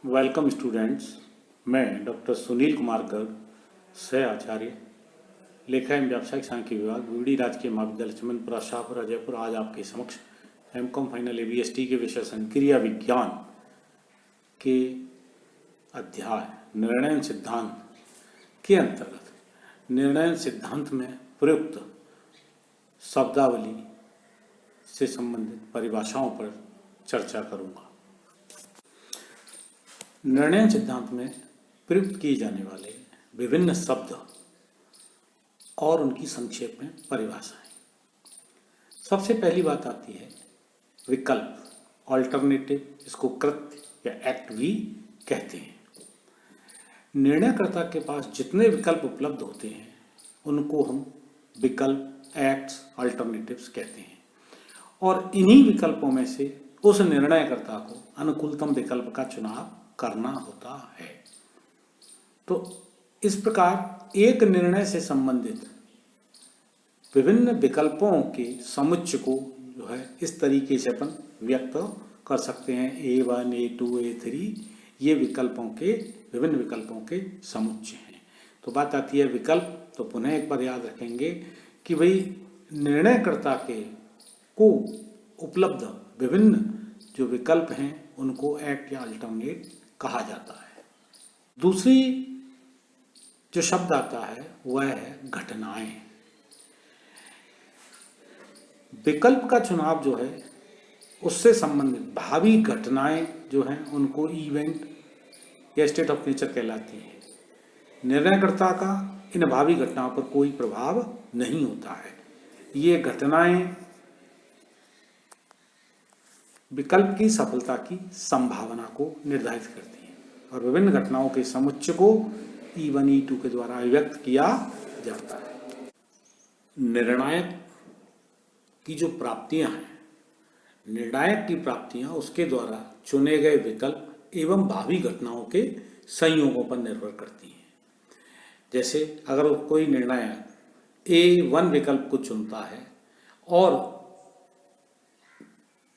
Welcome students. मैं doctor Sunil Kumar Garg, सह आचार्य लेखा एवं व्यावसायिक सांख्यिकी विभाग, बीडी राजकीय महाविद्यालय चमनपुरा, शाहपुरा, जयपुर आज आपके समक्ष एमकॉम फाइनल एबीएसटी के विषय संक्रिया विज्ञान के अध्याय निर्णय सिद्धांत के अंतर्गत निर्णय सिद्धांत में प्रयुक्त शब्दावली से संबंधित परिभाषाओं पर चर्चा करूंगा। निर्णय सिद्धांत में प्रयुक्त किए जाने वाले विभिन्न शब्द और उनकी संक्षेप में परिभाषाएं। सबसे पहली बात आती है विकल्प, ऑल्टरनेटिव, इसको कृत्य या एक्ट भी कहते हैं। निर्णयकर्ता के पास जितने विकल्प उपलब्ध होते हैं उनको हम विकल्प, एक्ट्स, ऑल्टरनेटिव्स कहते हैं और इन्हीं विकल्पों में से उस निर्णयकर्ता को अनुकूलतम विकल्प का चुनाव करना होता है। तो इस प्रकार एक निर्णय से संबंधित विभिन्न विकल्पों के समुच्चय को जो है इस तरीके से अपन व्यक्त कर सकते हैं। A1, A2, A3 ये विभिन्न विकल्पों के समुच्चय हैं। तो बात आती है विकल्प, तो पुनः एक बार याद रखेंगे कि भाई निर्णयकर्ता को उपलब्ध विभिन्न जो विकल्प हैं उनको एक्ट या अल्टरनेट कहा जाता है। दूसरी जो शब्द आता है वह है घटनाएं। विकल्प का चुनाव जो है उससे संबंधित भावी घटनाएं जो हैं उनको इवेंट या स्टेट ऑफ नेचर कहलाती हैं। निर्णयकर्ता का इन भावी घटनाओं पर कोई प्रभाव नहीं होता है। ये घटनाएं विकल्प की सफलता की संभावना को निर्धारित करती हैं और विभिन्न घटनाओं के समुच्चय को E1, E2 के द्वारा अभिव्यक्त किया जाता है। निर्णायक की जो प्राप्तियां हैं, निर्णायक की प्राप्तियां उसके द्वारा चुने गए विकल्प एवं भावी घटनाओं के संयोगों पर निर्भर करती हैं। जैसे अगर कोई निर्णायक A1 विकल्प को चुनता है और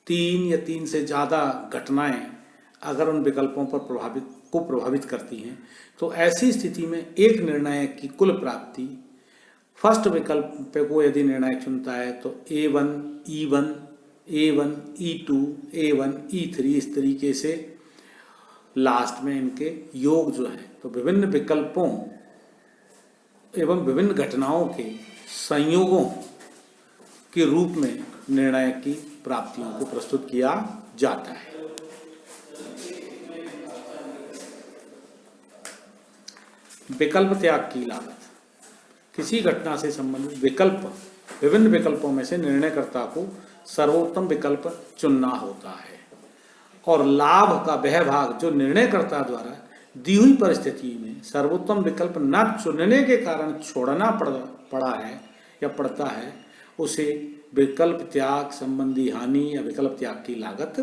3 या 3 से ज़्यादा घटनाएं अगर उन विकल्पों पर प्रभावित करती हैं तो ऐसी स्थिति में एक निर्णायक की कुल प्राप्ति फर्स्ट विकल्प पे को यदि निर्णायक चुनता है तो A1, E1, A1, E2, A1, E3 इस तरीके से लास्ट में इनके योग जो है तो विभिन्न विकल्पों एवं विभिन्न घटनाओं के संयोगों के रूप में निर्णायक की प्राप्तियों को प्रस्तुत किया जाता है। विकल्प त्याग की लागत। किसी घटना से संबंधित विभिन्न विकल्पों में से निर्णयकर्ता को सर्वोत्तम विकल्प चुनना होता है और लाभ का वह भाग जो निर्णयकर्ता द्वारा दी हुई परिस्थिति में सर्वोत्तम विकल्प न चुनने के कारण छोड़ना पड़ा है या पड़ता है उसे विकल्प त्याग संबंधी हानि या विकल्प त्याग की लागत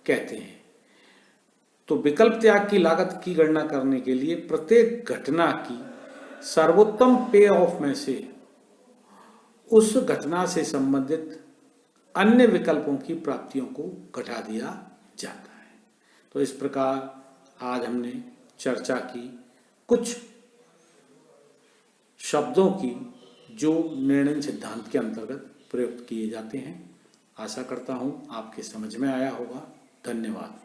कहते हैं। तो विकल्प त्याग की लागत की गणना करने के लिए प्रत्येक घटना की सर्वोत्तम पे ऑफ में से उस घटना से संबंधित अन्य विकल्पों की प्राप्तियों को घटा दिया जाता है। तो इस प्रकार आज हमने चर्चा की कुछ शब्दों की जो निर्णय सिद्धांत के अंतर्गत प्रयुक्त किए जाते हैं। आशा करता हूं आपके समझ में आया होगा। धन्यवाद।